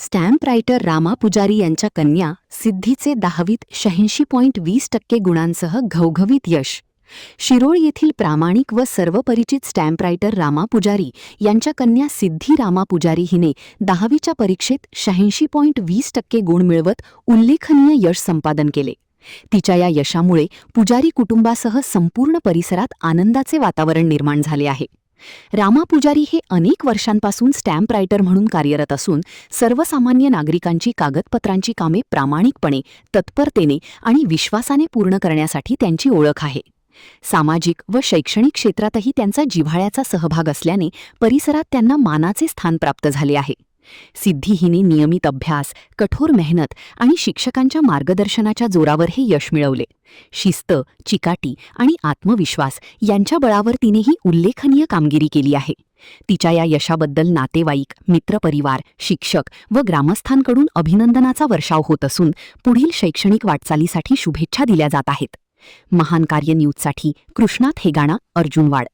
Stamp writer Rama पुजारी यांच्या कन्या सिद्धीचे 10वीत 86.20% गुणांसह घवघवीत यश. शिरोळ येथील प्रामाणिक व सर्वपरिचित स्टॅम्प रायटर रामा पुजारी यांच्या कन्या सिद्धी रामा पुजारी हिने 10वीच्या परीक्षेत 86.20% गुण मिळवत उल्लेखनीय यश संपादन केले. तिच्या या यशामुळे पुजारी कुटुंबासह संपूर्ण परिसरात आनंदाचे वातावरण निर्माण झाले आहे. रामा पुजारी हे अनेक वर्षांपासून स्टॅम्प रायटर म्हणून कार्यरत असून सर्वसामान्य नागरिकांची कागदपत्रांची कामे प्रामाणिकपणे, तत्परतेने आणि विश्वासाने पूर्ण करण्यासाठी त्यांची ओळख आहे. सामाजिक व शैक्षणिक क्षेत्रातही त्यांचा जिव्हाळ्याचा सहभाग असल्याने परिसरात त्यांना मानाचे स्थान प्राप्त झाले आहे. सिद्धी हिने नियमित अभ्यास, कठोर मेहनत आणि शिक्षकांच्या मार्गदर्शनाच्या जोरावर हे यश मिळवले. शिस्त, चिकाटी आणि आत्मविश्वास यांच्या बळावर तिने ही उल्लेखनीय कामगिरी केली आहे. तिच्या या यशाबद्दल नातेवाईक, मित्रपरिवार, शिक्षक व ग्रामस्थांकडून अभिनंदनाचा वर्षाव होत असून पुढील शैक्षणिक वाटचालीसाठी शुभेच्छा दिल्या जात आहेत. महान कार्य न्यूजसाठी कृष्णात हेगाणा, अर्जुनवाड.